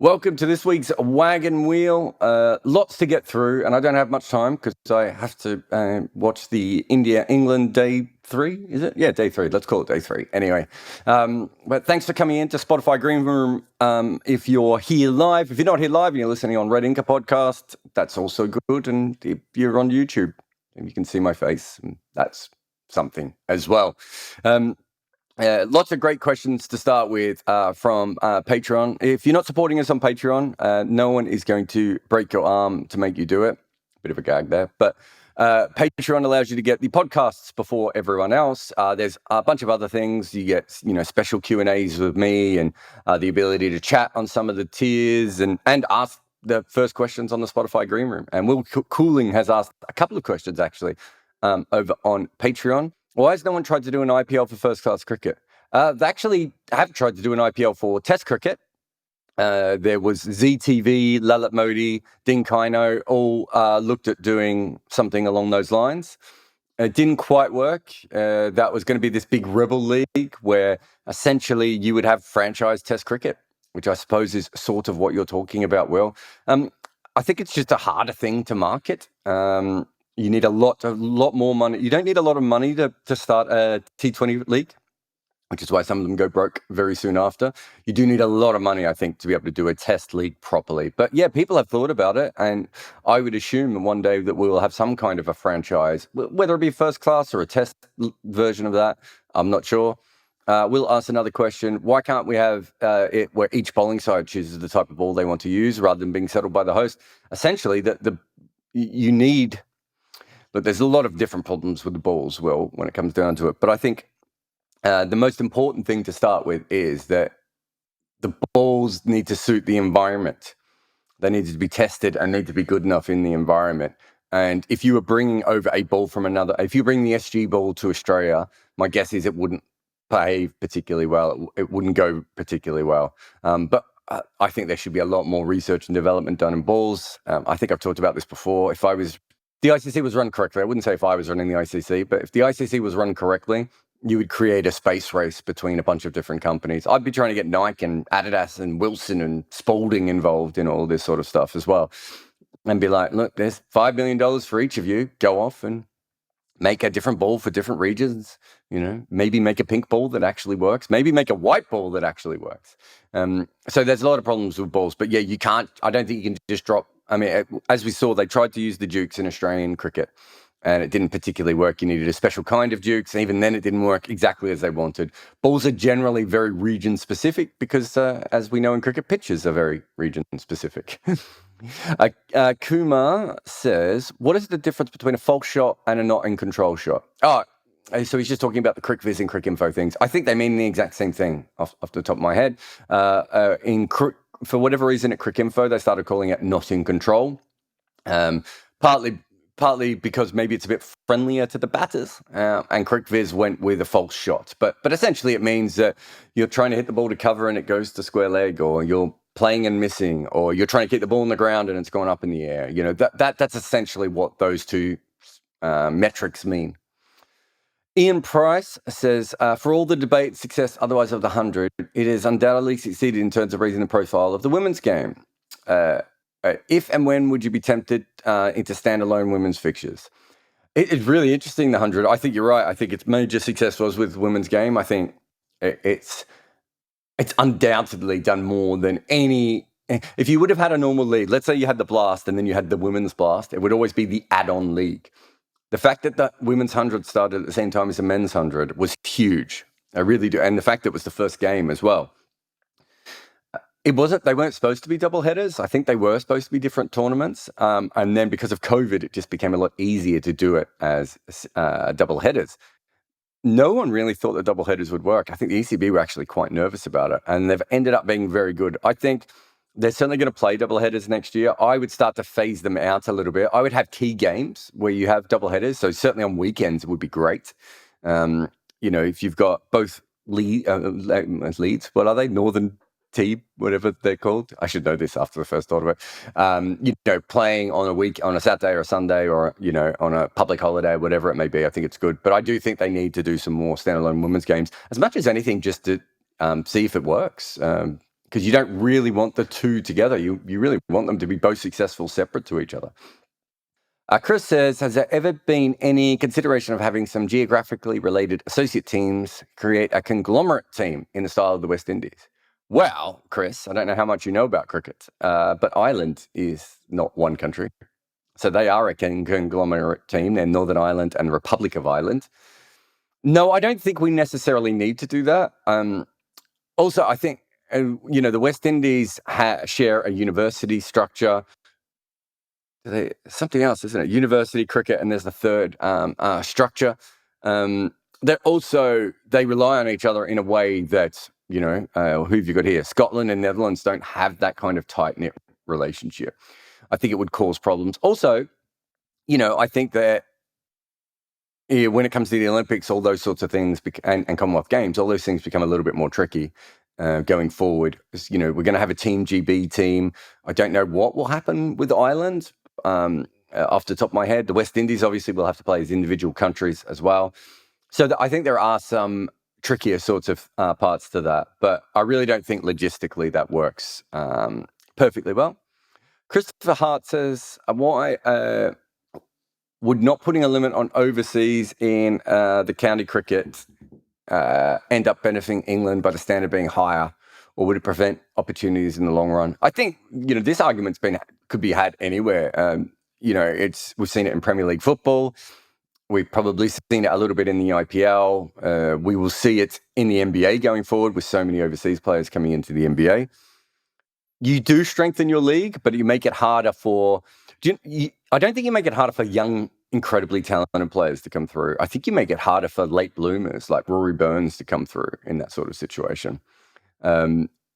Welcome to this week's Wagon Wheel. Lots to get through, and I don't have much time because I have to watch the India-England day 3, is it? Yeah, day 3. Let's call it day 3. Anyway, but thanks for coming in to Spotify Green Room. If you're here live, if you're not here live and you're listening on Red Inca podcast, that's also good. And if you're on YouTube, and you can see my face, and that's something as well. Lots of great questions to start with from Patreon. If you're not supporting us on Patreon, no one is going to break your arm to make you do it. Bit of a gag there. But Patreon allows you to get the podcasts before everyone else. There's a bunch of other things. You get, special Q&As with me and the ability to chat on some of the tiers and ask the first questions on the Spotify Green Room. And Will Cooling has asked a couple of questions, actually, over on Patreon. Why has no one tried to do an IPL for first-class cricket? They actually have tried to do an IPL for Test cricket. There was ZTV, Lalit Modi, Dean Kaino, all looked at doing something along those lines. It didn't quite work. That was going to be this big rebel league where essentially you would have franchise Test cricket, which I suppose is sort of what you're talking about, Will. I think it's just a harder thing to market. You need a lot more money. You don't need a lot of money to start a T20 league, which is why some of them go broke very soon after. You do need a lot of money, I think, to be able to do a test league properly. But yeah, people have thought about it, and I would assume one day that we will have some kind of a franchise, whether it be first class or a test version of that. I'm not sure. We'll ask another question. Why can't we have it where each bowling side chooses the type of ball they want to use rather than being settled by the host? Essentially, you need... But there's a lot of different problems with the balls, Will, when it comes down to it. But I think the most important thing to start with is that the balls need to suit the environment. They need to be tested and need to be good enough in the environment. And if you were bringing over a ball from if you bring the SG ball to Australia, my guess is it wouldn't behave particularly well. It wouldn't go particularly well. But I think there should be a lot more research and development done in balls. I think I've talked about this before. If the ICC was run correctly, I wouldn't say if I was running the ICC, but if the ICC was run correctly, you would create a space race between a bunch of different companies. I'd be trying to get Nike and Adidas and Wilson and Spalding involved in all this sort of stuff as well. And be like, look, there's $5 million for each of you. Go off and make a different ball for different regions. Maybe make a pink ball that actually works. Maybe make a white ball that actually works. So there's a lot of problems with balls. But yeah, I don't think you can just drop. I mean, as we saw, they tried to use the Dukes in Australian cricket, and it didn't particularly work. You needed a special kind of Dukes, and even then it didn't work exactly as they wanted. Balls are generally very region-specific because, as we know in cricket, pitches are very region-specific. Kumar says, what is the difference between a false shot and a not-in-control shot? Oh, so he's just talking about the CricViz and CricInfo things. I think they mean the exact same thing off the top of my head. For whatever reason at CricInfo, they started calling it not in control. Partly because maybe it's a bit friendlier to the batters, and CricViz went with a false shot. But essentially it means that you're trying to hit the ball to cover and it goes to square leg, or you're playing and missing, or you're trying to keep the ball on the ground and it's going up in the air. That's essentially what those two metrics mean. Ian Price says, for all the debate, success otherwise of the 100, it has undoubtedly succeeded in terms of raising the profile of the women's game. If and when would you be tempted into standalone women's fixtures? It's really interesting, the 100. I think you're right. I think its major success was with women's game. I think it's undoubtedly done more than any... If you would have had a normal league, let's say you had the Blast and then you had the women's Blast, it would always be the add-on league. The fact that the women's 100 started at the same time as the men's 100 was huge. I really do. And the fact that it was the first game as well. They weren't supposed to be double headers. I think they were supposed to be different tournaments. And then because of COVID, it just became a lot easier to do it as double headers. No one really thought that double headers would work. I think the ECB were actually quite nervous about it. And they've ended up being very good. I think they're certainly going to play double headers next year. I would start to phase them out a little bit. I would have key games where you have double headers. So certainly on weekends, it would be great. If you've got both leads, what are they? Northern T, whatever they're called. I should know this after the first thought of it. Playing on a Saturday or a Sunday or, on a public holiday, whatever it may be. I think it's good. But I do think they need to do some more standalone women's games, as much as anything, just to see if it works. because you don't really want the two together. You really want them to be both successful separate to each other. Chris says, has there ever been any consideration of having some geographically related associate teams create a conglomerate team in the style of the West Indies? Well, Chris, I don't know how much you know about cricket, but Ireland is not one country. So they are a conglomerate team. They're Northern Ireland and the Republic of Ireland. No, I don't think we necessarily need to do that. Also, I think, the West Indies share a university structure. Something else, isn't it? University cricket, and there's the third structure. They rely on each other in a way that, who have you got here? Scotland and Netherlands don't have that kind of tight-knit relationship. I think it would cause problems. Also, I think that when it comes to the Olympics, all those sorts of things and Commonwealth Games, all those things become a little bit more tricky going forward. We're going to have a Team GB team. I don't know what will happen with Ireland. Off the top of my head, the West Indies obviously will have to play as individual countries as well. So I think there are some trickier sorts of parts to that, but I really don't think logistically that works perfectly well. Christopher Hart says, why would not putting a limit on overseas in the county cricket end up benefiting England by the standard being higher, or would it prevent opportunities in the long run? I think, this argument's could be had anywhere. We've seen it in Premier League football. We've probably seen it a little bit in the IPL. We will see it in the NBA going forward with so many overseas players coming into the NBA. You do strengthen your league, but you make it harder for... I don't think you make it harder for young, incredibly talented players to come through. I think you make it harder for late bloomers like Rory Burns to come through in that sort of situation.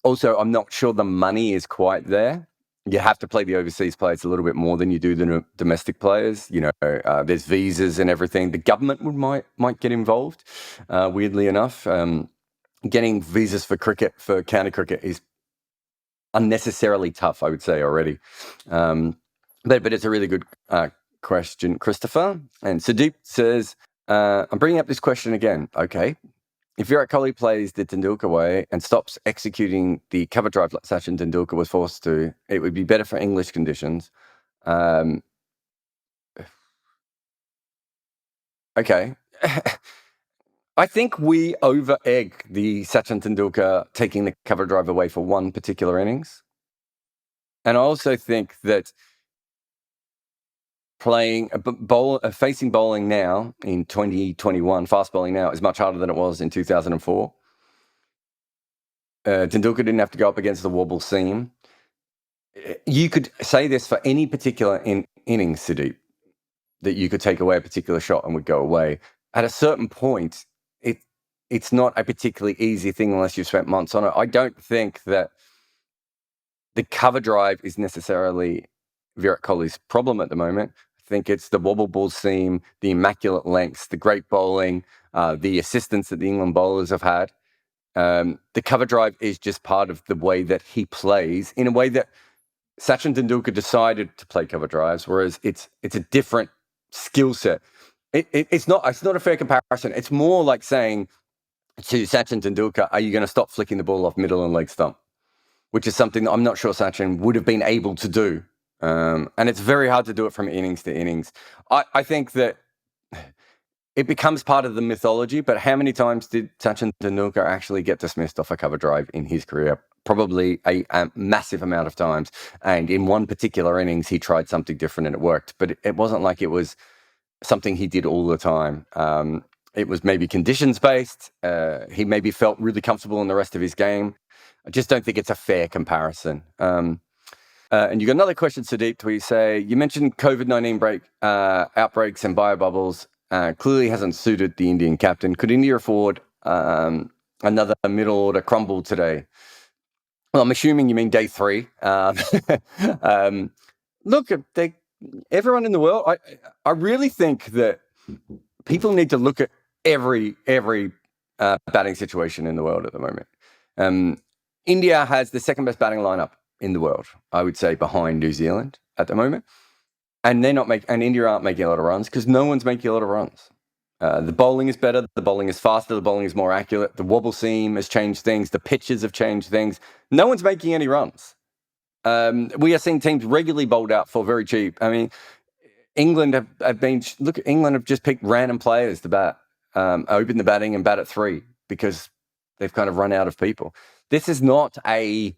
Also, I'm not sure the money is quite there. You have to play the overseas players a little bit more than you do the domestic players. There's visas and everything. The government might get involved, weirdly enough. Getting visas for county cricket is unnecessarily tough, I would say already. But it's a really good question, Christopher. And Sudeep says, I'm bringing up this question again. Okay. If Virat Kohli plays the Tendulkar way and stops executing the cover drive like Sachin Tendulkar was forced to, it would be better for English conditions. Okay. I think we over-egg the Sachin Tendulkar taking the cover drive away for one particular innings. And I also think that facing bowling now in 2021, fast bowling now, is much harder than it was in 2004. Tendulkar didn't have to go up against the wobble seam. You could say this for any particular innings, Sudeep, that you could take away a particular shot and would go away. At a certain point, it's not a particularly easy thing unless you've spent months on it. I don't think that the cover drive is necessarily Virat Kohli's problem at the moment. I think it's the wobble ball seam, the immaculate lengths, the great bowling, the assistance that the England bowlers have had. The cover drive is just part of the way that he plays, in a way that Sachin Tendulkar decided to play cover drives, whereas it's a different skill set. It's not a fair comparison. It's more like saying to Sachin Tendulkar, are you going to stop flicking the ball off middle and leg stump? Which is something that I'm not sure Sachin would have been able to do. And it's very hard to do it from innings to innings. I think that it becomes part of the mythology, but how many times did Sachin Tendulkar actually get dismissed off a cover drive in his career? Probably a massive amount of times. And in one particular innings, he tried something different and it worked. But it wasn't like it was something he did all the time. It was maybe conditions-based. He maybe felt really comfortable in the rest of his game. I just don't think it's a fair comparison. And you got another question, Sudeep, where you say, you mentioned COVID-19 outbreaks and biobubbles. Clearly hasn't suited the Indian captain. Could India afford another middle order crumble today? Well, I'm assuming you mean day 3. Look, everyone in the world, I really think that people need to look at every batting situation in the world at the moment. India has the second best batting lineup in the world, I would say, behind New Zealand at the moment. And India aren't making a lot of runs because no one's making a lot of runs. The bowling is better. The bowling is faster. The bowling is more accurate. The wobble seam has changed things. The pitches have changed things. No one's making any runs. We are seeing teams regularly bowled out for very cheap. I mean, England have just picked random players to bat, open the batting and bat at 3 because they've kind of run out of people. This is not an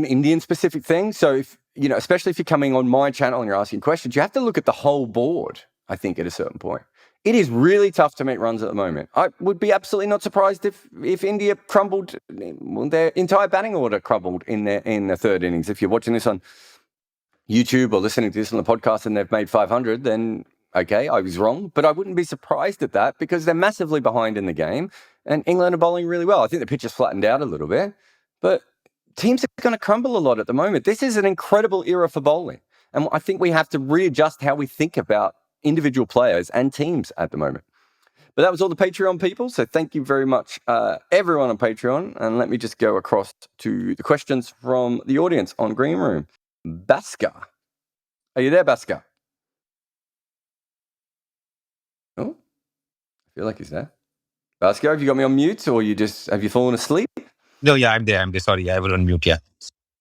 Indian specific thing. So if, especially if you're coming on my channel and you're asking questions, you have to look at the whole board, I think, at a certain point. It is really tough to make runs at the moment. I would be absolutely not surprised if India crumbled, their entire batting order crumbled in the third innings. If you're watching this on YouTube or listening to this on the podcast and they've made 500, then okay, I was wrong. But I wouldn't be surprised at that because they're massively behind in the game and England are bowling really well. I think the pitch has flattened out a little bit, but teams are going to crumble a lot at the moment. This is an incredible era for bowling. And I think we have to readjust how we think about individual players and teams at the moment. But that was all the Patreon people. So thank you very much, everyone on Patreon. And let me just go across to the questions from the audience on Green Room. Baska. Are you there, Baska? Oh, I feel like he's there. Baska, have you got me on mute or have you fallen asleep? No, yeah, I'm there. Sorry, I was on mute, yeah.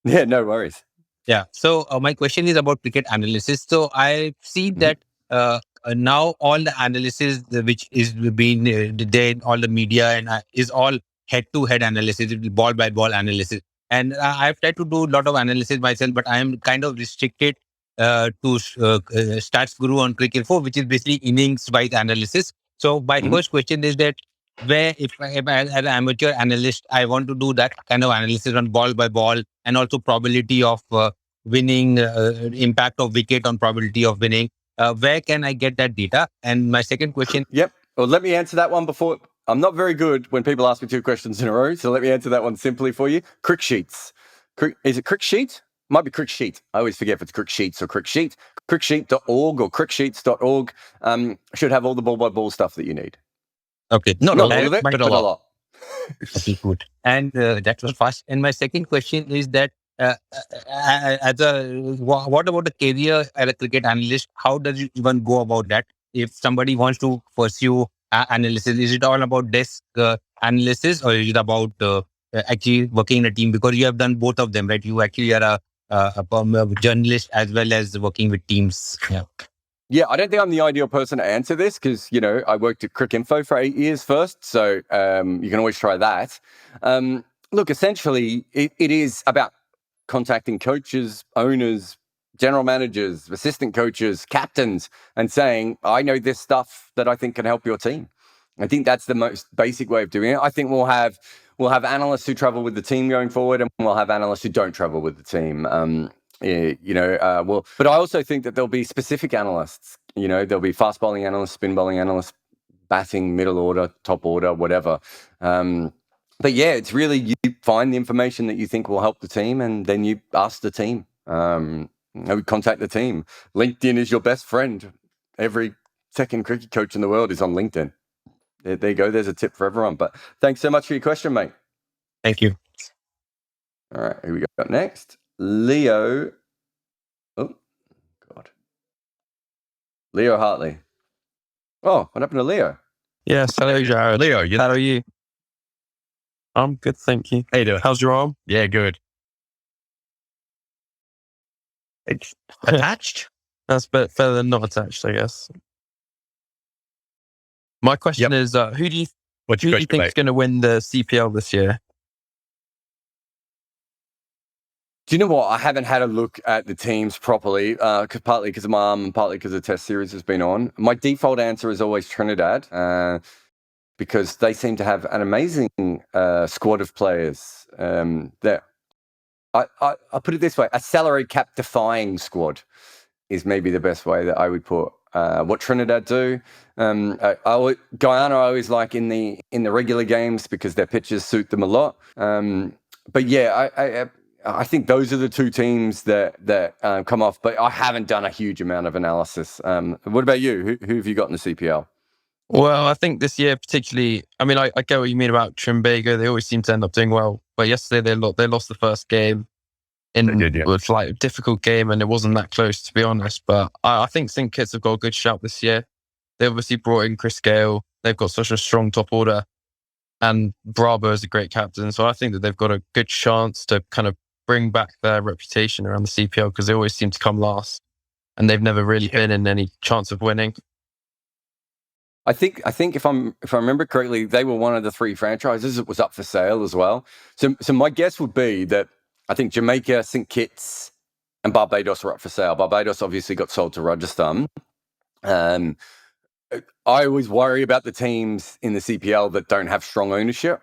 Yeah, no worries. Yeah, so my question is about cricket analysis. So I see that now all the analysis which is being there, all the media and is all head-to-head analysis, ball by ball analysis. And I've tried to do a lot of analysis myself, but I am kind of restricted to Stats Guru on Cricket 4, which is basically innings-wise analysis. So my first question is that if as an amateur analyst, I want to do that kind of analysis on ball by ball and also probability of winning, impact of wicket on probability of winning. Where can I get that data? And my second question. Yep. Well, let me answer that one before. I'm not very good when people ask me 2 questions in a row, so let me answer that one simply for you. Crick Sheets. Is it Crick Sheet? Might be Crick Sheet. I always forget if it's Crick Sheets or Crick Sheet. Cricksheet.org or cricksheets.org should have all the ball by ball stuff that you need. Okay. Not all of it, but a lot. Okay, good. And that was fast. And my second question is that what about a career as a cricket analyst? How does you even go about that? If somebody wants to pursue analysis, is it all about desk analysis or is it about actually working in a team? Because you have done both of them, right? You actually are a journalist as well as working with teams. Yeah. Yeah, I don't think I'm the ideal person to answer this because, I worked at Cricinfo for 8 years first. So you can always try that. Look, essentially, it is about contacting coaches, owners, general managers, assistant coaches, captains, and saying, I know this stuff that I think can help your team. I think that's the most basic way of doing it. I think we'll have analysts who travel with the team going forward, and we'll have analysts who don't travel with the team. But I also think that there'll be specific analysts. There'll be fast bowling analysts, spin bowling analysts, batting, middle order, top order, whatever. But yeah, it's really you find the information that you think will help the team, and then you ask the team. Contact the team. LinkedIn is your best friend. Every second cricket coach in the world is on LinkedIn. There you go. There's a tip for everyone. But thanks so much for your question, mate. Thank you. All right, who we got next? Leo. Oh, God. Leo Hartley. Oh, what happened to Leo? Yes, hello, Jarrod. Leo, how are you? I'm good, thank you. How you doing? How's your arm? Yeah, good. It's attached? That's better than not attached, I guess. My question is, who do you think is going to win the CPL this year? Do you know what? I haven't had a look at the teams properly, partly because of my arm and partly because the Test series has been on. My default answer is always Trinidad because they seem to have an amazing squad of players. That I'll put it this way: a salary cap defying squad is maybe the best way that I would put what Trinidad do. Guyana I always like in the regular games because their pitches suit them a lot. But yeah, I think those are the 2 teams that come off, but I haven't done a huge amount of analysis. What about you? Who have you got in the CPL? Well, I think this year particularly, I mean, I get what you mean about Trinbago. They always seem to end up doing well. But yesterday they lost the first game it was like a difficult game and it wasn't that close, to be honest. But I think St. Kitts have got a good shout this year. They obviously brought in Chris Gale. They've got such a strong top order, and Bravo is a great captain. So I think that they've got a good chance to kind of bring back their reputation around the CPL, because they always seem to come last, and they've never really been in any chance of winning. I think if I remember correctly, they were one of the 3 franchises that was up for sale as well. So my guess would be that I think Jamaica, St. Kitts, and Barbados were up for sale. Barbados obviously got sold to Rajasthan. I always worry about the teams in the CPL that don't have strong ownership.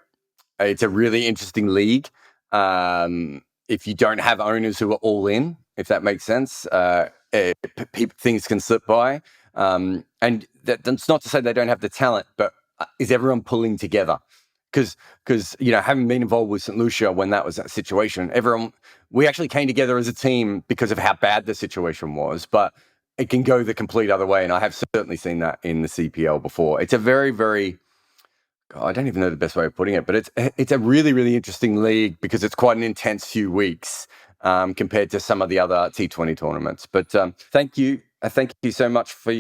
It's a really interesting league. If you don't have owners who are all in, if that makes sense, things can slip by. And that's not to say they don't have the talent, but is everyone pulling together? Because having been involved with St. Lucia when that was that situation, we actually came together as a team because of how bad the situation was, but it can go the complete other way. And I have certainly seen that in the CPL before. It's a very, very, I don't even know the best way of putting it, but it's a really, really interesting league because it's quite an intense few weeks compared to some of the other T20 tournaments. But thank you so much for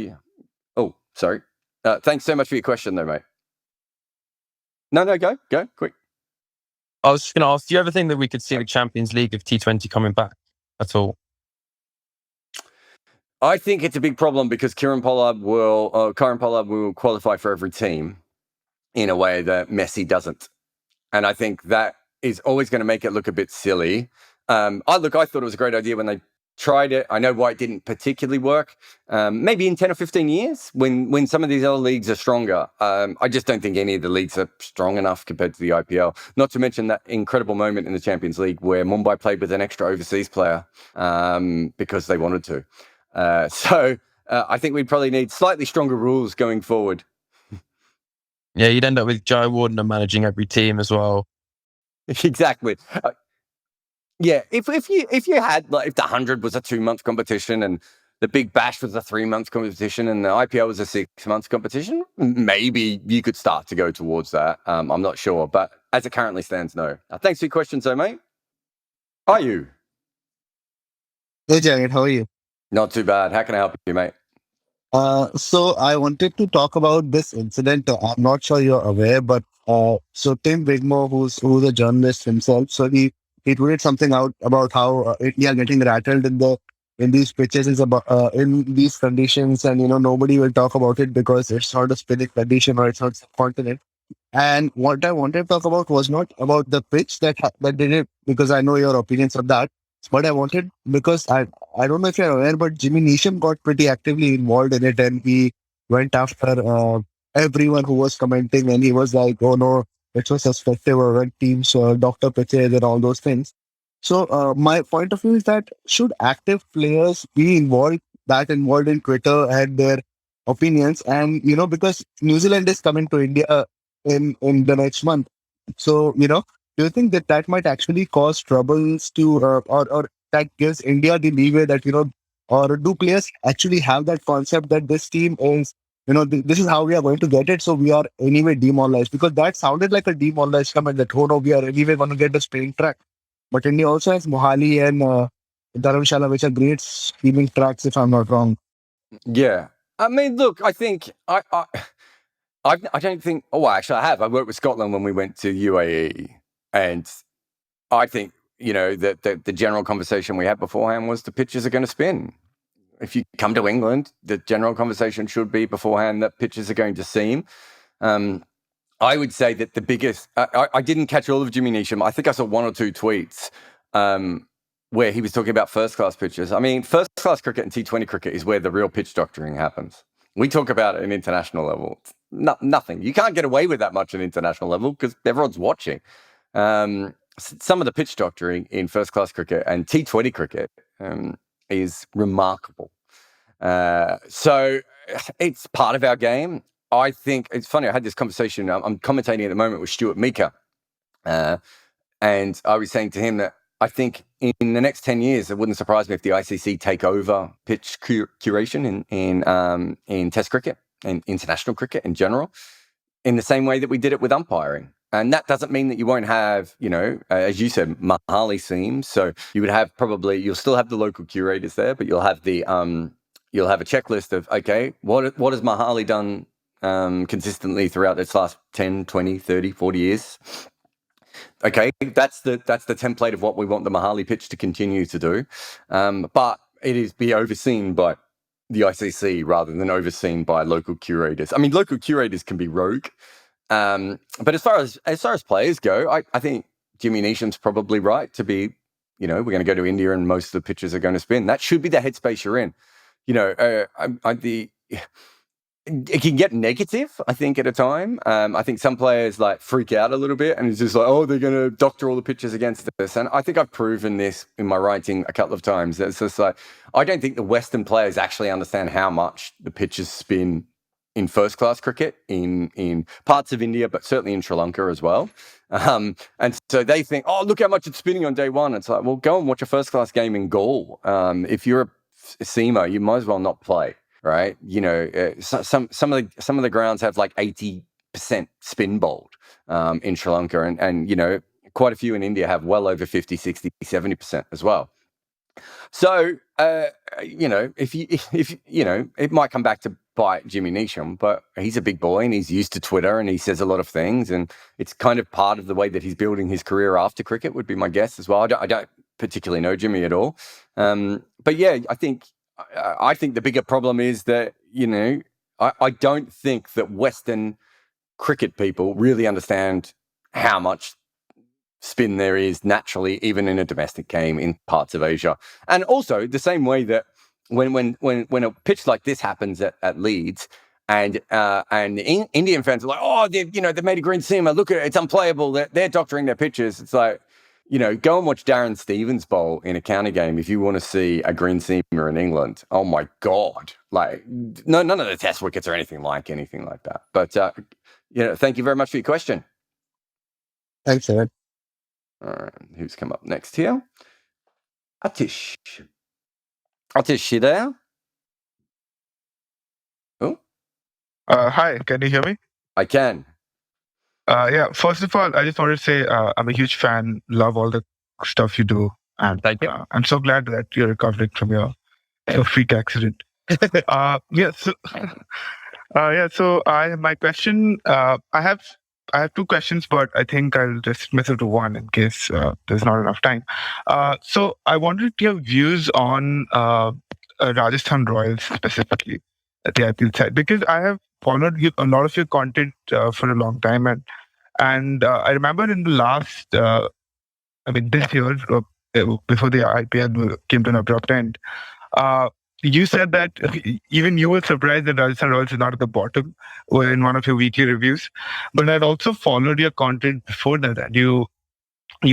thanks so much for your question, though, mate. No, go quick. I was just going to ask, do you ever think that we could see the Champions League of T20 coming back at all? I think it's a big problem because Kieran Pollard will qualify for every team in a way that Messi doesn't. And I think that is always going to make it look a bit silly. I thought it was a great idea when they tried it. I know why it didn't particularly work. Maybe in 10 or 15 years when some of these other leagues are stronger. I just don't think any of the leagues are strong enough compared to the IPL. Not to mention that incredible moment in the Champions League where Mumbai played with an extra overseas player because they wanted to. So I think we'd probably need slightly stronger rules going forward. Yeah, you'd end up with Joe Warden managing every team as well. Exactly. Yeah, if you had if the 100 was a 2-month competition and the Big Bash was a 3-month competition and the IPL was a 6-month competition, maybe you could start to go towards that. I'm not sure, but as it currently stands, no. Thanks for your questions, though, mate. How are you? Hey, Jarrod, how are you? Not too bad. How can I help you, mate? So I wanted to talk about this incident. I'm not sure you're aware, but so Tim Wigmore, who's a journalist himself, so he tweeted something out about how India getting rattled in these pitches is about in these conditions, and nobody will talk about it because it's not a spinning condition or it's not subcontinent. And what I wanted to talk about was not about the pitch that did it, because I know your opinions on that. But I wanted, because I don't know if you're aware, but Jimmy Neesham got pretty actively involved in it, and he went after everyone who was commenting, and he was like, "Oh no, it was suspected or red teams, Doctor pitches and all those things." So my point of view is that should active players be involved in Twitter and their opinions, and because New Zealand is coming to India in the next month, so do you think that might actually cause troubles to or that gives India the leeway that or do players actually have that concept that this team is this is how we are going to get it, so we are anyway demoralized? Because that sounded like a demoralized comment that, oh no, we are anyway going to get the spinning track. But India also has Mohali and Dharamshala, which are great steaming tracks, if I'm not wrong. Yeah. I mean, look, I think I don't think. Oh, actually, I have. I worked with Scotland when we went to UAE, and I think that the general conversation we had beforehand was the pitches are going to spin. If you come to England, the general conversation should be beforehand that pitches are going to seam. I would say that the biggest. I didn't catch all of Jimmy Neesham. I think I saw 1 or 2 tweets where he was talking about first-class pitches. I mean, first-class cricket and T20 cricket is where the real pitch doctoring happens. We talk about it at an international level. It's nothing. You can't get away with that much at international level because everyone's watching. Some of the pitch doctoring in first-class cricket and T20 cricket is remarkable. So it's part of our game. I think it's funny. I had this conversation. I'm commentating at the moment with Stuart Meeker. And I was saying to him that I think in the next 10 years, it wouldn't surprise me if the ICC take over pitch curation in Test cricket and international cricket in general, in the same way that we did it with umpiring. And that doesn't mean that you won't have, as you said, Mohali seams. So you would have you'll still have the local curators there, but you'll have the you'll have a checklist of, okay, what has Mahali done consistently throughout its last 10, 20, 30, 40 years? Okay, that's the template of what we want the Mahali pitch to continue to do. But it is be overseen by the ICC rather than overseen by local curators. I mean, local curators can be rogue. But as far as players go, I think Jimmy Neesham's probably right to be, we're going to go to India and most of the pitches are going to spin. That should be the headspace you're in. It can get negative, I think, at a time. I think some players like freak out a little bit and it's just like, oh, they're going to doctor all the pitches against us. And I think I've proven this in my writing a couple of times. It's just like, I don't think the Western players actually understand how much the pitches spin in first-class cricket in parts of India, but certainly in Sri Lanka as well. And so they think, oh, look how much it's spinning on day one. It's like, well, go and watch a first-class game in Gaul. If you're a seamer, you might as well not play. Right, some of the grounds have like 80% spin bowled in Sri Lanka, and quite a few in India have well over 50, 60, 70% as well. So if it might come back to bite Jimmy Neesham, but he's a big boy and he's used to Twitter and he says a lot of things, and it's kind of part of the way that he's building his career after cricket, would be my guess as well. I don't particularly know Jimmy at all, but yeah, I think the bigger problem is that, I don't think that Western cricket people really understand how much spin there is naturally, even in a domestic game in parts of Asia. And also the same way that when a pitch like this happens at Leeds, and Indian fans are like, oh, they've made a green seamer, look at it, it's unplayable, they're doctoring their pitches. It's like, go and watch Darren Stevens bowl in a counter game if you want to see a green seamer in England. Oh my God. Like, none of the test wickets are anything like that. But, thank you very much for your question. Thanks, Aaron. All right. Who's come up next here? Atish. Atish, you there? Oh. Hi, can you hear me? I can. Yeah, first of all, I just wanted to say I'm a huge fan, love all the stuff you do. And Thank you. I'm so glad that you're recovering from your freak accident. So my question, I have two questions, but I think I'll just miss it to one in case there's not enough time. So I wanted your views on Rajasthan Royals specifically at the IPL side, because I have followed a lot of your content for a long time, and I remember in the last, this year, before the IPL came to an abrupt end, you said that even you were surprised that Rajasthan Royals is not at the bottom in one of your weekly reviews. But I'd also followed your content before that, and you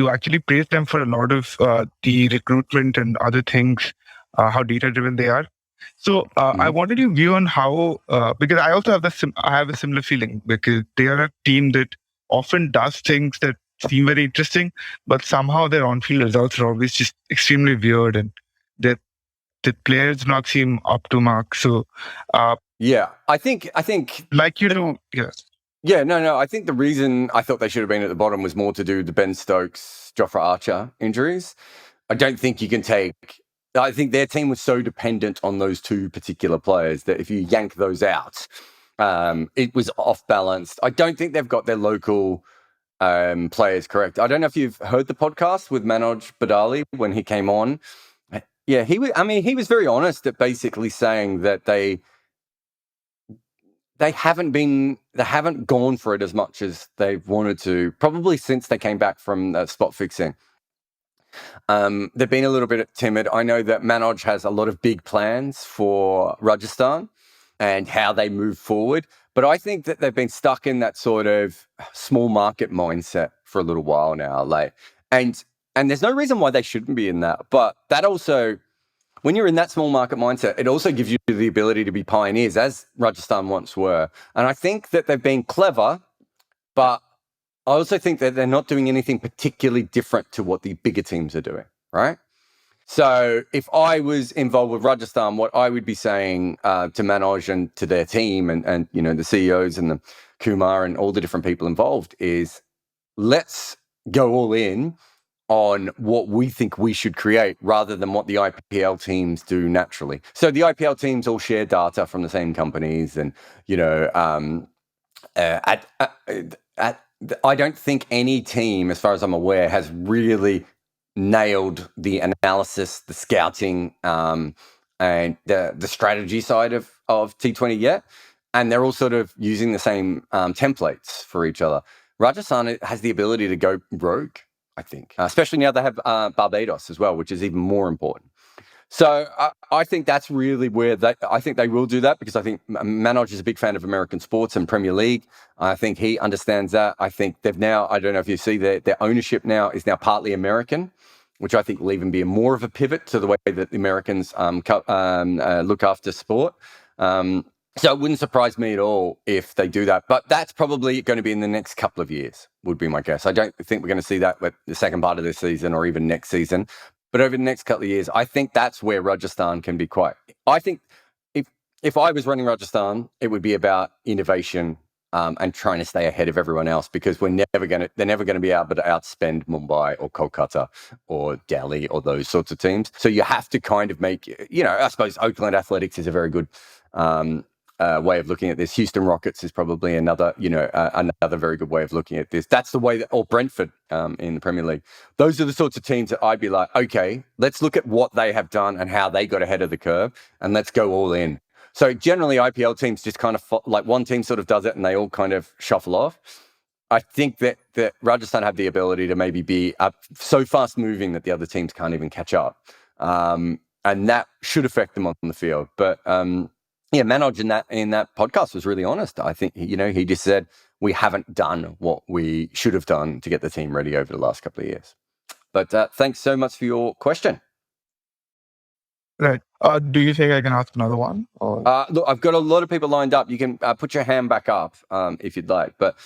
actually praised them for a lot of the recruitment and other things, how data-driven they are. So I wanted your view on how, because I also have I have a similar feeling, because they are a team that often does things that seem very interesting, but somehow their on-field results are always just extremely weird, and the players do not seem up to mark. So yeah, I think like yes. Yeah, no. I think the reason I thought they should have been at the bottom was more to do with the Ben Stokes, Jofra Archer injuries. I don't think you can I think their team was so dependent on those two particular players that if you yank those out, it was off balanced. I don't think they've got their local players correct. I don't know if you've heard the podcast with Manoj Badali when he came on. Yeah, he was very honest at basically saying that they haven't gone for it as much as they've wanted to, probably since they came back from spot fixing. They've been a little bit timid. I know that Manoj has a lot of big plans for Rajasthan and how they move forward, but I think that they've been stuck in that sort of small market mindset for a little while now. And there's no reason why they shouldn't be in that, but that also, when you're in that small market mindset, it also gives you the ability to be pioneers, as Rajasthan once were. And I think that they've been clever, but I also think that they're not doing anything particularly different to what the bigger teams are doing, right? So if I was involved with Rajasthan, what I would be saying to Manoj and to their team and the CEOs and the Kumar and all the different people involved is, let's go all in on what we think we should create rather than what the IPL teams do naturally. So the IPL teams all share data from the same companies, and I don't think any team, as far as I'm aware, has really nailed the analysis, the scouting, and the strategy side of T20 yet. And they're all sort of using the same templates for each other. Rajasthan has the ability to go rogue, I think, especially now they have Barbados as well, which is even more important. So I think that's really where I think they will do that, because I think Manoj is a big fan of American sports and Premier League. I think he understands that. I think they've now, I don't know if you see their ownership now is now partly American, which I think will even be more of a pivot to the way that the Americans look after sport. So it wouldn't surprise me at all if they do that. But that's probably going to be in the next couple of years, would be my guess. I don't think we're going to see that with the second part of this season or even next season. But over the next couple of years, I think that's where Rajasthan can be quite... I think if I was running Rajasthan, it would be about innovation and trying to stay ahead of everyone else, because they're never going to be able to outspend Mumbai or Kolkata or Delhi or those sorts of teams. So you have to kind of make... I suppose Oakland Athletics is a very good... way of looking at this. Houston Rockets is probably another very good way of looking at this. That's the way that, or Brentford in the Premier League. Those are the sorts of teams that I'd be like, okay, let's look at what they have done and how they got ahead of the curve, and let's go all in. So generally IPL teams just kind of like one team sort of does it and they all kind of shuffle off. I think that Rajasthan have the ability to maybe be so fast moving that the other teams can't even catch up. And that should affect them on the field. But Manoj in that podcast was really honest. I think he just said we haven't done what we should have done to get the team ready over the last couple of years. But thanks so much for your question. Right. Do you think I can ask another one? Or? Look, I've got a lot of people lined up. You can put your hand back up if you'd like. But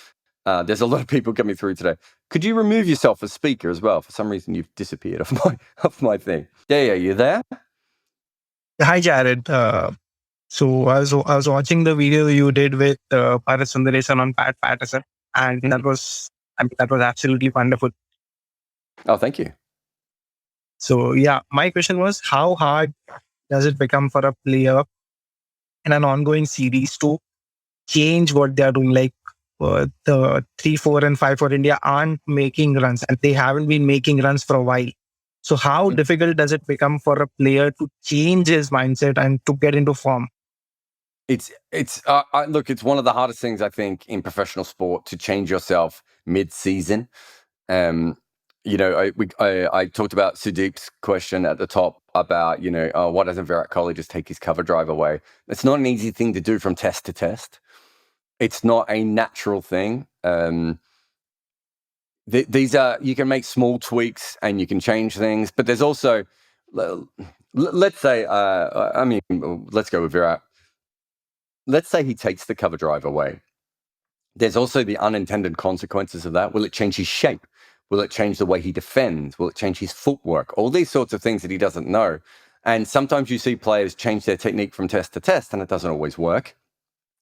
there's a lot of people coming through today. Could you remove yourself as speaker as well? For some reason, you've disappeared off my thing. Yeah, you there? Hi, Jarrod. So I was watching the video you did with Paras Sundaresan on Pat Patterson, and that was absolutely wonderful. Oh, thank you. So yeah, my question was, how hard does it become for a player in an ongoing series to change what they are doing? Like the 3-4 and 5 for India aren't making runs, and they haven't been making runs for a while. So how difficult does it become for a player to change his mindset and to get into form? Look, it's one of the hardest things I think in professional sport, to change yourself mid-season. I talked about Sudeep's question at the top about why doesn't Virat Kohli just take his cover drive away? It's not an easy thing to do from test to test. It's not a natural thing. These are, you can make small tweaks and you can change things, but there's also, let's say, let's go with Virat. Let's say he takes the cover drive away. There's also the unintended consequences of that. Will it change his shape? Will it change the way he defends? Will it change his footwork? All these sorts of things that he doesn't know. And sometimes you see players change their technique from test to test, and it doesn't always work.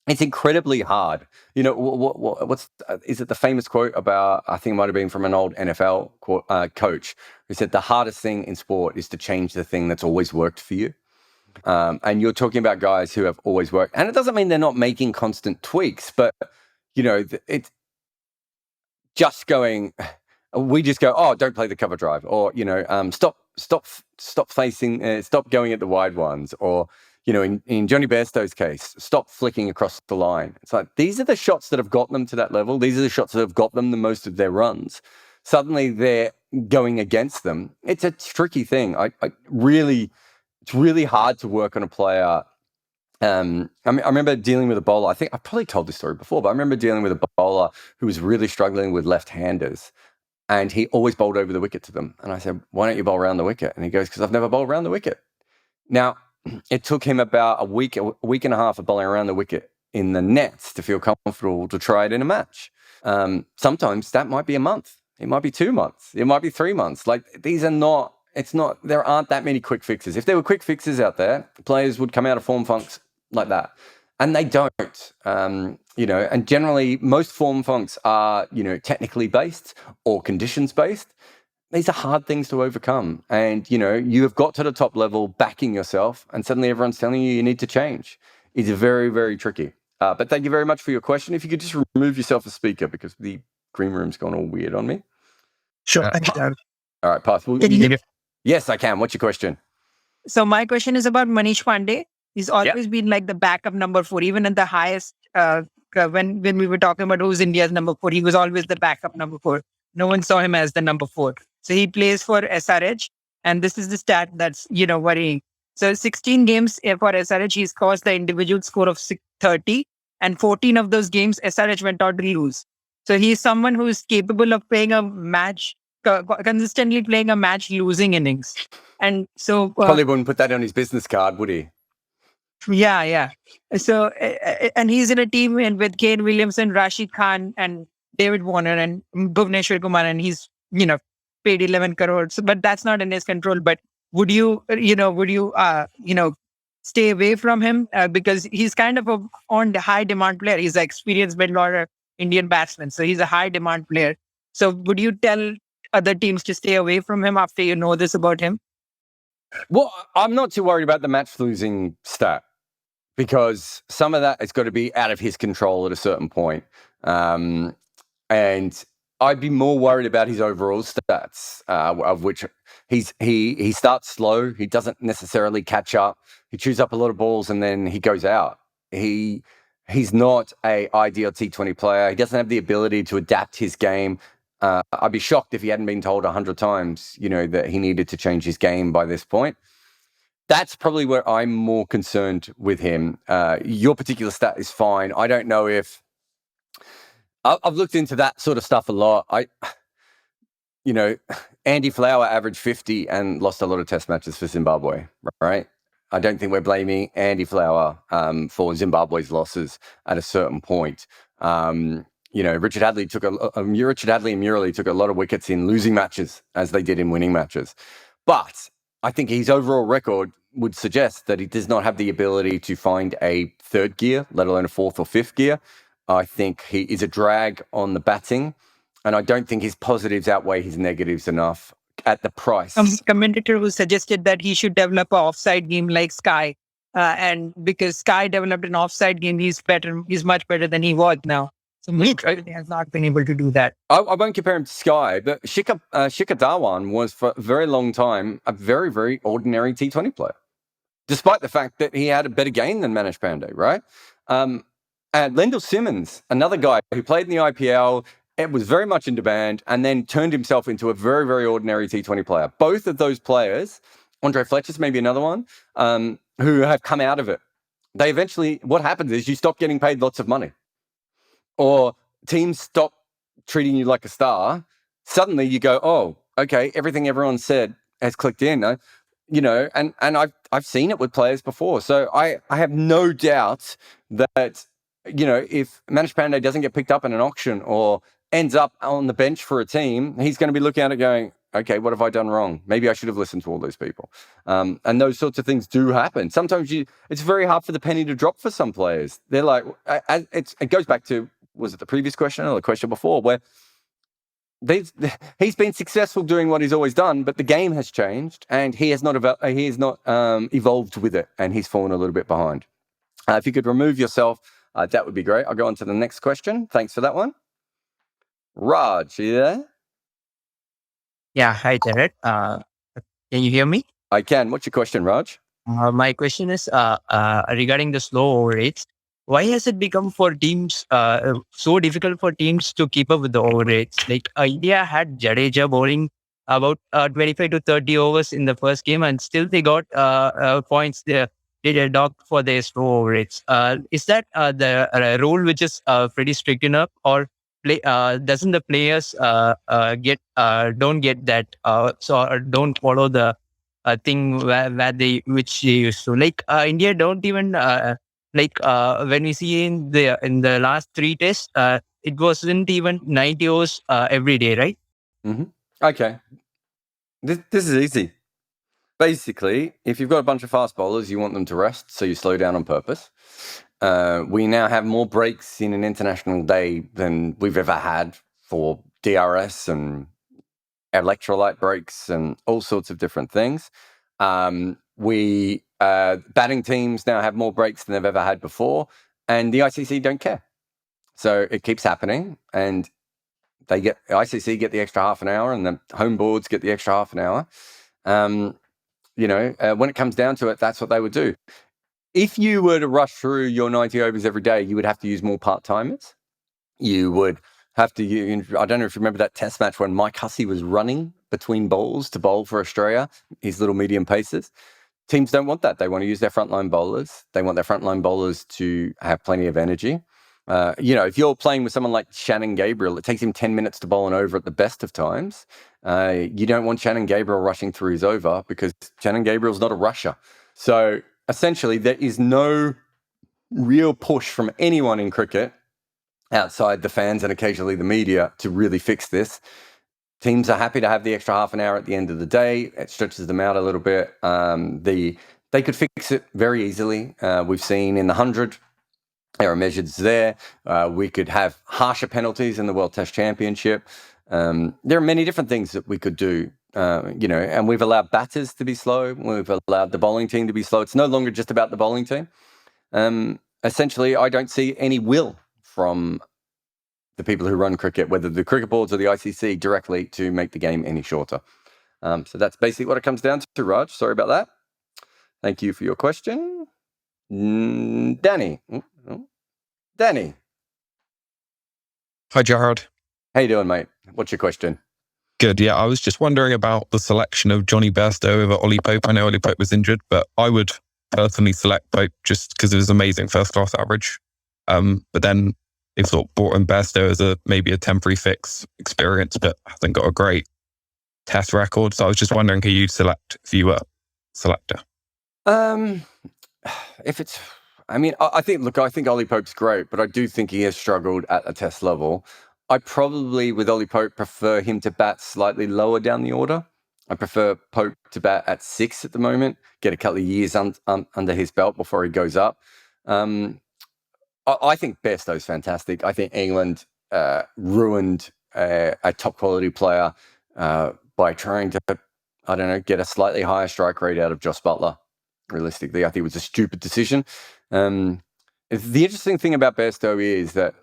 It's incredibly hard. Is it the famous quote about, I think it might have been from an old NFL coach, who said the hardest thing in sport is to change the thing that's always worked for you. And you're talking about guys who have always worked, and it doesn't mean they're not making constant tweaks, but it's just going. We just go, oh, don't play the cover drive, or stop facing, stop going at the wide ones, or in Johnny Bairstow's case, stop flicking across the line. It's like these are the shots that have got them to that level. These are the shots that have got them the most of their runs. Suddenly they're going against them. It's a tricky thing. It's really hard to work on a player. I remember dealing with a bowler. I think I've probably told this story before, but I remember dealing with a bowler who was really struggling with left-handers, and he always bowled over the wicket to them. And I said, why don't you bowl around the wicket? And he goes, because I've never bowled around the wicket. Now, it took him about a week and a half of bowling around the wicket in the nets to feel comfortable to try it in a match. Sometimes that might be a month. It might be 2 months. It might be 3 months. Like there aren't that many quick fixes. If there were quick fixes out there, players would come out of form funks like that. And they don't, and generally most form funks are, technically based or conditions based. these are hard things to overcome. And, you have got to the top level backing yourself, and suddenly everyone's telling you need to change. It's very, very tricky. But thank you very much for your question. If you could just remove yourself as speaker, because the green room's gone all weird on me. Sure. Uh, Thank you, Jarrod. All right, Path. Can you- Yes, I can. What's your question? So my question is about Manish Pandey. He's always been like the backup number 4, even at the highest. When we were talking about who's India's number 4, he was always the backup number 4. No one saw him as the number 4. So he plays for SRH, and this is the stat that's worrying. So 16 games for SRH, he scores the individual score of 30, and 14 of those games SRH went out to lose. So he's someone who is capable of playing a match, consistently playing a match losing innings. And so Probably wouldn't put that on his business card, would he? yeah. So and he's in a team with Kane Williamson, Rashid Khan, and David Warner and Bhuvneshwar Kumar, and he's paid 11 crores. But that's not in his control. But would you stay away from him because he's kind of on the high demand player. He's an experienced mid-order Indian batsman, so he's a high demand player. So would you tell other teams to stay away from him after you know this about him? Well, I'm not too worried about the match losing stat, because some of that has got to be out of his control at a certain point. And I'd be more worried about his overall stats, of which he starts slow. He doesn't necessarily catch up. He chews up a lot of balls and then he goes out. He's not a ideal T20 player. He doesn't have the ability to adapt his game. I'd be shocked if he hadn't been told 100 times, that he needed to change his game by this point. That's probably where I'm more concerned with him. Your particular stat is fine. I don't know if I've looked into that sort of stuff a lot. Andy Flower averaged 50 and lost a lot of test matches for Zimbabwe, right? I don't think we're blaming Andy Flower for Zimbabwe's losses at a certain point. Richard Hadley and Murali took a lot of wickets in losing matches as they did in winning matches. But I think his overall record would suggest that he does not have the ability to find a third gear, let alone a fourth or fifth gear. I think he is a drag on the batting, and I don't think his positives outweigh his negatives enough at the price. Commentator who suggested that he should develop an offside game like Sky, and because Sky developed an offside game, he's much better than he was now. So Mitra has not been able to do that. I won't compare him to Sky, but Shikhar Dhawan was for a very long time a very, very ordinary T20 player, despite the fact that he had a better game than Manish Pandey, right? And Lendl Simmons, another guy who played in the IPL, it was very much in demand, and then turned himself into a very, very ordinary T20 player. Both of those players, Andre Fletcher's maybe another one, who have come out of it. They eventually, what happens is you stop getting paid lots of money, or teams stop treating you like a star. Suddenly you go, oh, okay, everything everyone said has clicked in. And I've seen it with players before. So I have no doubt that, if Manish Pandey doesn't get picked up in an auction or ends up on the bench for a team, he's going to be looking at it going, okay, what have I done wrong? Maybe I should have listened to all those people. And those sorts of things do happen. Sometimes it's very hard for the penny to drop for some players. They're like, it goes back to, was it the previous question or the question before, where he's been successful doing what he's always done, but the game has changed and he has not evolved with it, and he's fallen a little bit behind. If you could remove yourself, that would be great. I'll go on to the next question. Thanks for that one. Raj, are you there? Yeah, hi Jarrod. Can you hear me? I can. What's your question, Raj? My question is regarding the slow over rates. Why has it become for teams so difficult for teams to keep up with the over rates? Like India had Jadeja bowling about 25 to 30 overs in the first game, and still they got points there. They did docked for their slow over rates. Is that the rule which is pretty strict enough, or doesn't the players don't get that, so don't follow the thing where they used to, like India don't even when we see in the last 3 tests, it wasn't even 90 overs every day, right? Mm-hmm. Okay, this is easy. Basically, if you've got a bunch of fast bowlers, you want them to rest, so you slow down on purpose. We now have more breaks in an international day than we've ever had for DRS and electrolyte breaks and all sorts of different things. Batting teams now have more breaks than they've ever had before, and the ICC don't care. So it keeps happening, and ICC get the extra half an hour, and the home boards get the extra half an hour. When it comes down to it, that's what they would do. If you were to rush through your 90 overs every day, you would have to use more part-timers. You would have to use, I don't know if you remember that test match when Mike Hussey was running between bowls to bowl for Australia, his little medium pacers. Teams don't want that. They want to use their frontline bowlers. They want their frontline bowlers to have plenty of energy. If you're playing with someone like Shannon Gabriel, it takes him 10 minutes to bowl an over at the best of times. You don't want Shannon Gabriel rushing through his over because Shannon Gabriel's not a rusher. So essentially, there is no real push from anyone in cricket outside the fans and occasionally the media to really fix this. Teams are happy to have the extra half an hour at the end of the day. It stretches them out a little bit. They could fix it very easily. We've seen in the 100, there are measures there. We could have harsher penalties in the World Test Championship. There are many different things that we could do, and we've allowed batters to be slow. We've allowed the bowling team to be slow. It's no longer just about the bowling team. Essentially, I don't see any will from the people who run cricket, whether the cricket boards or the ICC, directly to make the game any shorter. So that's basically what it comes down to, Raj. Sorry about that. Thank you for your question. Danny. Danny. Hi, Jarrod. How you doing, mate? What's your question? Good. Yeah, I was just wondering about the selection of Johnny Bairstow over Ollie Pope. I know Ollie Pope was injured, but I would personally select Pope just because of his amazing first-class average. But then they've sort of brought in Bairstow as maybe a temporary fix experience, but hasn't got a great test record. So I was just wondering who you'd select if you were a selector. I think Ollie Pope's great, but I do think he has struggled at a test level. I probably, with Ollie Pope, prefer him to bat slightly lower down the order. I prefer Pope to bat at 6 at the moment, get a couple of years under his belt before he goes up. I think Bairstow's fantastic. I think England ruined a top quality player by trying to, get a slightly higher strike rate out of Joss Buttler. Realistically, I think it was a stupid decision. The interesting thing about Bairstow is that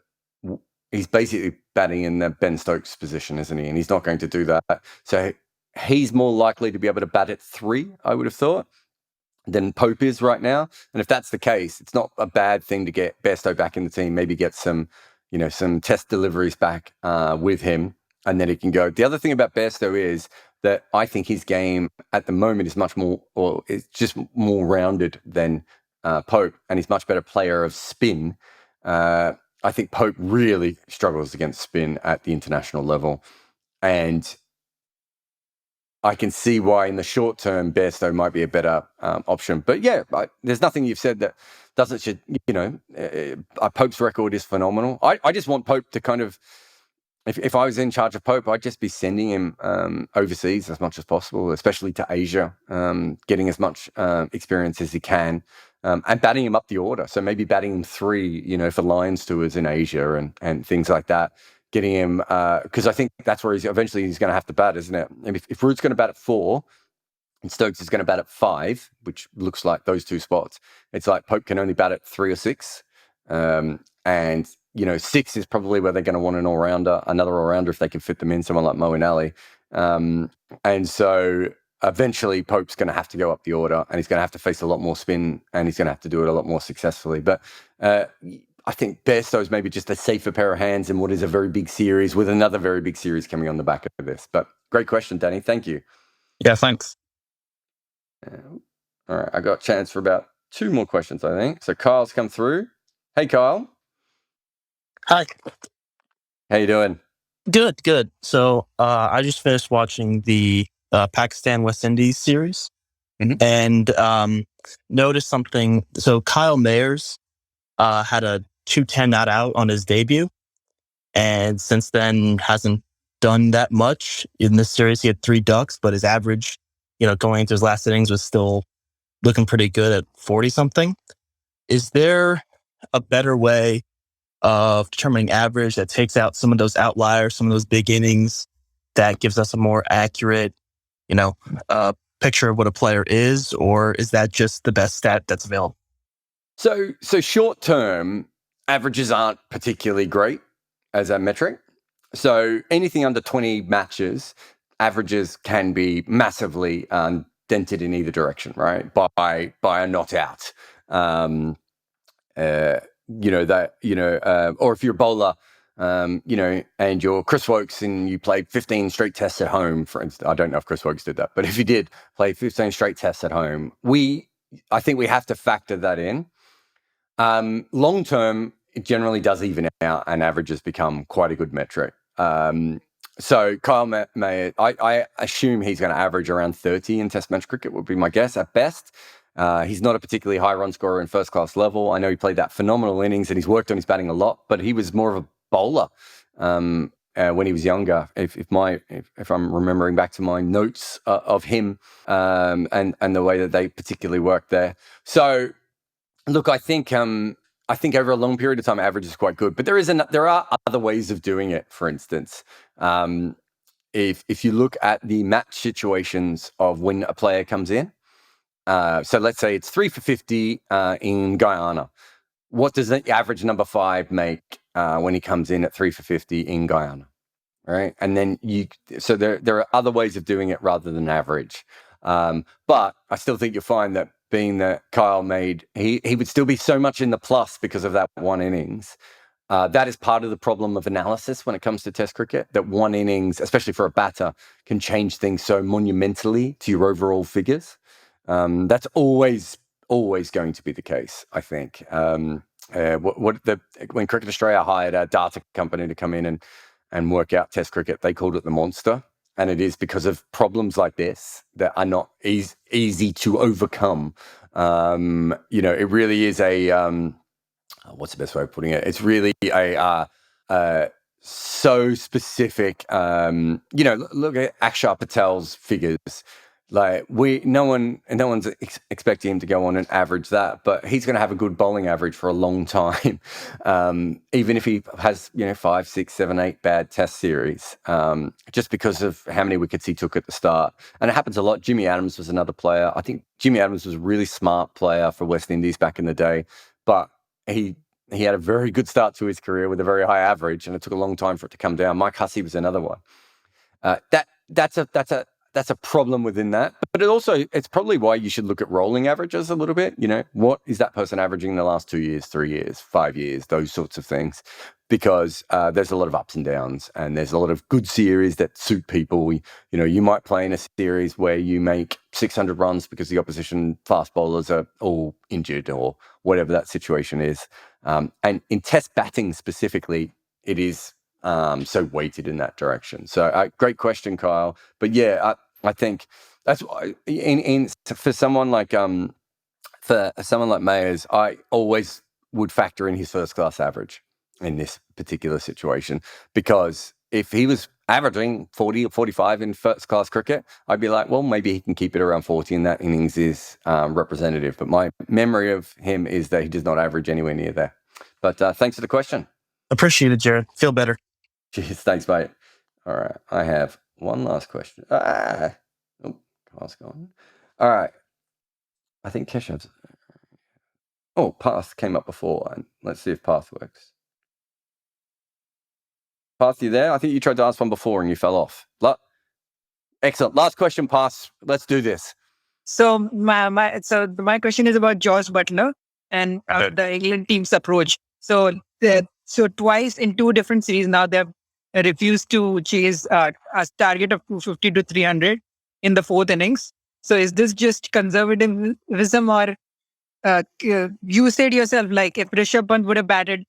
he's basically batting in the Ben Stokes position, isn't he? And he's not going to do that. So he's more likely to be able to bat at 3, I would have thought, than Pope is right now. And if that's the case, it's not a bad thing to get Bairstow back in the team, maybe get some test deliveries back with him, and then he can go. The other thing about Bairstow is that I think his game at the moment is much more, or it's just more rounded than Pope, and he's much better player of spin. I think Pope really struggles against spin at the international level, and I can see why in the short term Bairstow might be a better option. But yeah, there's nothing you've said that doesn't, Pope's record is phenomenal. I just want Pope to kind of, if I was in charge of Pope, I'd just be sending him overseas as much as possible, especially to Asia, getting as much experience as he can, and batting him up the order. So maybe batting him 3, for Lions tours in Asia and things like that. Getting him, because I think that's where he's going to have to bat, isn't it? If Root's going to bat at 4 and Stokes is going to bat at 5, which looks like those 2 spots, it's like Pope can only bat at 3 or 6. And 6 is probably where they're going to want another all-rounder if they can fit them in, someone like Moeen Ali. And so eventually Pope's going to have to go up the order, and he's going to have to face a lot more spin, and he's going to have to do it a lot more successfully. But I think Bairstow's maybe just a safer pair of hands in what is a very big series, with another very big series coming on the back of this. But great question, Danny. Thank you. Yeah, thanks. All right, I got a chance for about 2 more questions, I think. So Kyle's come through. Hey, Kyle. Hi. How you doing? Good. So I just finished watching the Pakistan West Indies series, and noticed something. So Kyle Mayers had a 210 not out on his debut, and since then hasn't done that much. In this series, he had 3 ducks, but his average, going into his last innings was still looking pretty good at 40 something. Is there a better way of determining average that takes out some of those outliers, some of those big innings that gives us a more accurate, picture of what a player is, or is that just the best stat that's available? So short term, averages aren't particularly great as a metric. So anything under 20 matches, averages can be massively dented in either direction, right? By a not out. Or if you're a bowler, and you're Chris Wokes and you played 15 straight tests at home, for instance. I don't know if Chris Wokes did that, but if you did play 15 straight tests at home, I think we have to factor that in. Long term, it generally does even out, and averages become quite a good metric. So Kyle May, I assume he's going to average around 30 in Test match cricket, would be my guess at best. He's not a particularly high run scorer in first class level. I know he played that phenomenal innings and he's worked on his batting a lot, but he was more of a bowler when he was younger. If I'm remembering back to my notes of him and the way that they particularly worked there. So look, I think over a long period of time, average is quite good, but there are other ways of doing it. For instance, if you look at the match situations of when a player comes in, so let's say it's 3 for 50 in Guyana. What does the average number 5 make when he comes in at 3 for 50 in Guyana? Right, and then there are other ways of doing it rather than average. But I still think you'll find that being that Kyle made, he would still be so much in the plus because of that one innings. That is part of the problem of analysis when it comes to Test cricket, that one innings, especially for a batter, can change things so monumentally to your overall figures. That's always going to be the case, I think. When Cricket Australia hired a data company to come in and work out Test cricket, they called it the monster. And it is because of problems like this that are not easy to overcome. It really is what's the best way of putting it? It's really so specific. Look at Akshar Patel's figures. Like no one's expecting him to go on and average that, but he's going to have a good bowling average for a long time, even if he has 5, 6, 7, 8 bad Test series, just because of how many wickets he took at the start. And it happens a lot. Jimmy Adams was another player. I think Jimmy Adams was a really smart player for West Indies back in the day, but he had a very good start to his career with a very high average, and it took a long time for it to come down. Mike Hussey was another one. That's a problem within that, but it's probably why you should look at rolling averages a little bit. What is that person averaging in the last 2 years, 3 years, 5 years, those sorts of things, because there's a lot of ups and downs, and there's a lot of good series that suit people. You might play in a series where you make 600 runs because the opposition fast bowlers are all injured or whatever that situation is. And in Test batting specifically, it is so weighted in that direction. So great question, Kyle. But yeah, I think that's why for someone like Mayers, I always would factor in his first class average in this particular situation, because if he was averaging 40 or 45 in first class cricket, I'd be like, well, maybe he can keep it around 40 and that innings is representative. But my memory of him is that he does not average anywhere near there. But thanks for the question. Appreciate it, Jarrod. Feel better. Cheers. Thanks, mate. All right. I have one last question. Carl's gone. All right. I think Keshav's... Oh, Path came up before. Let's see if Path works. Path, you there? I think you tried to ask one before and you fell off. Excellent. Last question, Path. Let's do this. So my question is about Josh Butler and the England team's approach. So twice in 2 different series now they've refused to chase a target of 250 to 300 in the 4th innings. So is this just conservatism, or you said yourself, like, if Rishabh Pant would have batted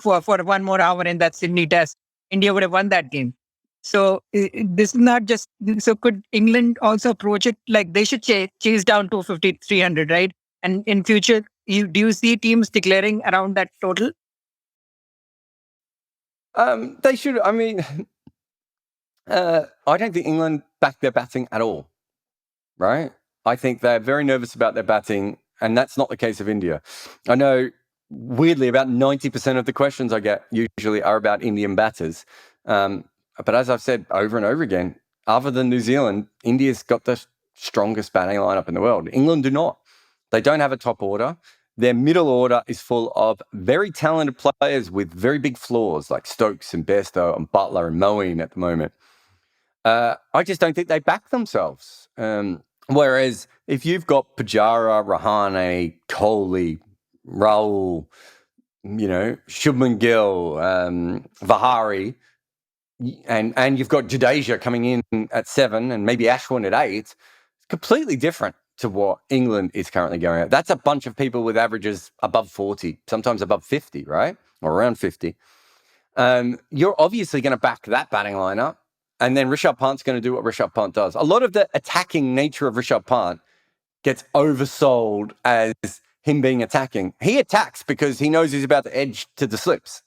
for 1 more hour in that Sydney Test, India would have won that game. So this is not just... So could England also approach it like they should chase down 250, 300, right? And in future, do you see teams declaring around that total? They should. I mean, I don't think England back their batting at all, right? I think they're very nervous about their batting, and that's not the case of India. I know, weirdly, about 90% of the questions I get usually are about Indian batters. But as I've said over and over again, other than New Zealand, India's got the strongest batting lineup in the world. England do not. They don't have a top order. Their middle order is full of very talented players with very big flaws, like Stokes and Bairstow and Butler and Moeen at the moment. I just don't think they back themselves. Whereas if you've got Pujara, Rahane, Kohli, Rahul, Shubman Gill, Vihari, and you've got Jadeja coming in at 7 and maybe Ashwin at 8, it's completely different to what England is currently going at. That's a bunch of people with averages above 40, sometimes above 50, right? Or around 50. You're obviously going to back that batting lineup. And then Rishabh Pant's going to do what Rishabh Pant does. A lot of the attacking nature of Rishabh Pant gets oversold as him being attacking. He attacks because he knows he's about to edge to the slips,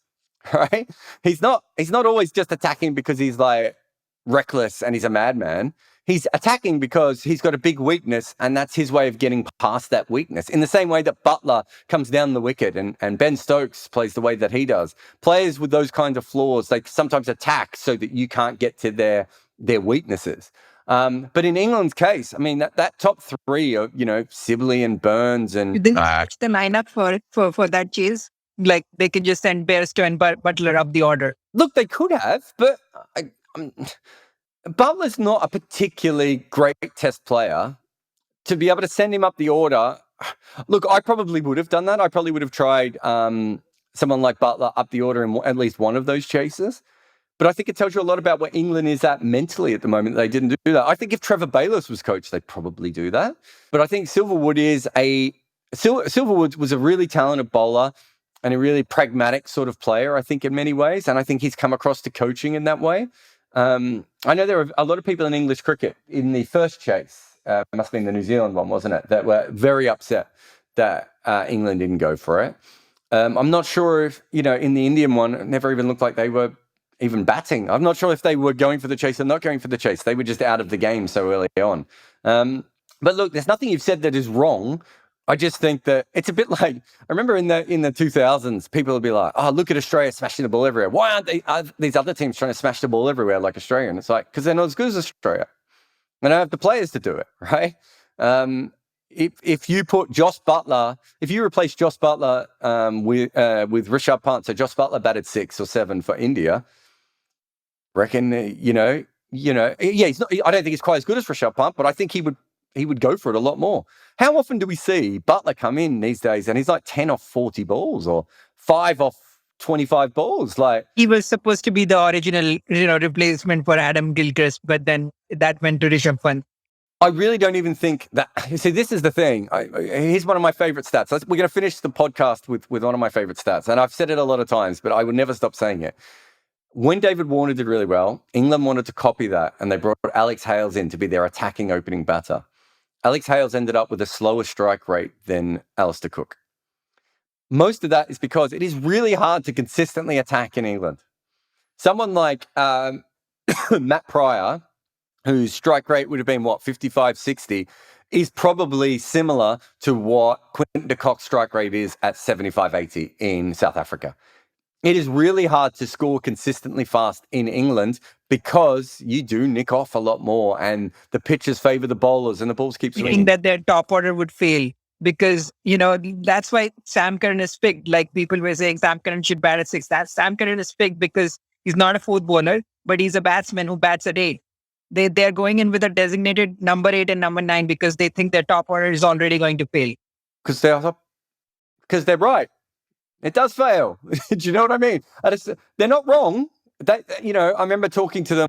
right? He's not always just attacking because he's like reckless and he's a madman. He's attacking because he's got a big weakness, and that's his way of getting past that weakness. In the same way that Butler comes down the wicket and Ben Stokes plays the way that he does. Players with those kinds of flaws, they sometimes attack so that you can't get to their weaknesses. But in England's case, I mean, that top 3 of, Sibley and Burns and... You didn't catch the lineup for that chase? Like, they could just send Bairstow and Butler up the order. Look, they could have, but... Butler's not a particularly great test player. To be able to send him up the order, look, I probably would have done that. I probably would have tried someone like Butler up the order in at least one of those chases. But I think it tells you a lot about where England is at mentally at the moment. They didn't do that. I think if Trevor Bayliss was coach, they'd probably do that. But I think Silverwood was a really talented bowler and a really pragmatic sort of player, I think, in many ways. And I think he's come across to coaching in that way. I know there were a lot of people in English cricket in the first chase, it must have been the New Zealand one, wasn't it, that were very upset that England didn't go for it. I'm not sure if, in the Indian one, it never even looked like they were even batting. I'm not sure if they were going for the chase or not going for the chase. They were just out of the game so early on. But look, there's nothing you've said that is wrong. I just think that it's a bit like, I remember in the 2000s, people would be like, oh, look at Australia smashing the ball everywhere. Why aren't these other teams trying to smash the ball everywhere like Australia? And it's like, because they're not as good as Australia. They don't have the players to do it, right? If you put Josh Butler, if you replace Josh Butler with Rishabh Pant, so Josh Butler batted 6 or 7 for India, reckon, yeah, he's not, I don't think he's quite as good as Rishabh Pant, but I think he would go for it a lot more. How often do we see Butler come in these days and he's like 10 off 40 balls or 5 off 25 balls? Like, he was supposed to be the original, replacement for Adam Gilchrist, but then that went to Rishabh Pant. I really don't even think that. See, this is the thing. Here's one of my favorite stats. We're going to finish the podcast with one of my favorite stats, and I've said it a lot of times, but I would never stop saying it. When David Warner did really well, England wanted to copy that, and they brought Alex Hales in to be their attacking opening batter. Alex Hales ended up with a slower strike rate than Alistair Cook. Most of that is because it is really hard to consistently attack in England. Someone like Matt Pryor, whose strike rate would have been, 55, 60, is probably similar to what Quinton de Kock's strike rate is at 75, 80 in South Africa. It is really hard to score consistently fast in England because you do nick off a lot more and the pitches favour the bowlers and the balls keep swinging. Thinking that their top order would fail because, that's why Sam Curran is picked. Like, people were saying Sam Curran should bat at 6. That Sam Curran is picked because he's not a fourth bowler, but he's a batsman who bats at 8. They're going in with a designated number 8 and number 9 because they think their top order is already going to fail. Because they're right. It does fail. Do you know what I mean? They're not wrong. I remember talking to them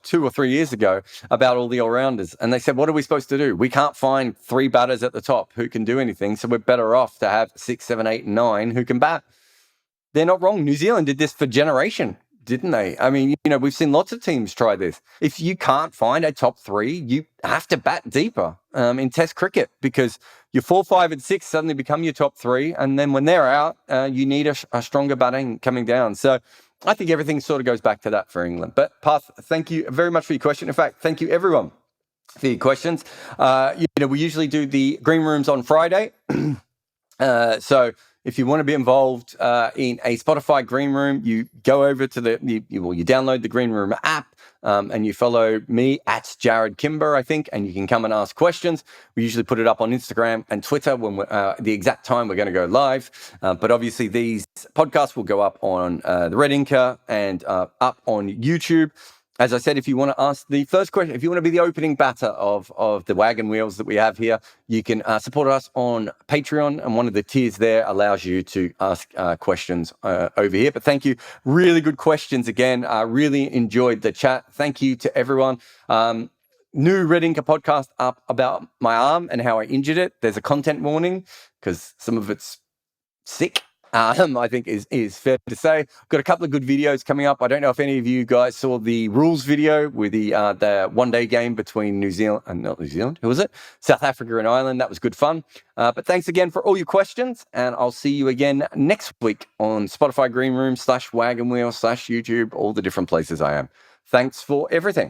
2 or 3 years ago about all the all-rounders, and they said, what are we supposed to do? We can't find 3 batters at the top who can do anything, so we're better off to have 6, 7, 8, and 9 who can bat. They're not wrong. New Zealand did this for generation, didn't they? I mean, we've seen lots of teams try this. If you can't find a top 3, you have to bat deeper in Test cricket because your 4, 5, and 6 suddenly become your top 3, and then when they're out, you need a stronger batting coming down. So I think everything sort of goes back to that for England. But Path, thank you very much for your question. In fact, thank you everyone for your questions. We usually do the green rooms on Friday. So If you want to be involved in a Spotify Green Room, you go over to you download the Green Room app. And you follow me at Jarrod Kimber, I think, and you can come and ask questions. We usually put it up on Instagram and Twitter when the exact time we're going to go live. But obviously, these podcasts will go up on the Red Inca and up on YouTube. As I said, if you want to ask the first question, if you want to be the opening batter of the wagon wheels that we have here, you can support us on Patreon, and one of the tiers there allows you to ask questions over here. But thank you. Really good questions again. I really enjoyed the chat. Thank you to everyone. New Red Inca podcast up about my arm and how I injured it. There's a content warning because some of it's sick. I think is fair to say. Got a couple of good videos coming up. I don't know if any of you guys saw the rules video with the one-day game between not New Zealand, who was it? South Africa and Ireland. That was good fun. But thanks again for all your questions, and I'll see you again next week on Spotify Green Room /Wagon Wheel /YouTube, all the different places I am. Thanks for everything.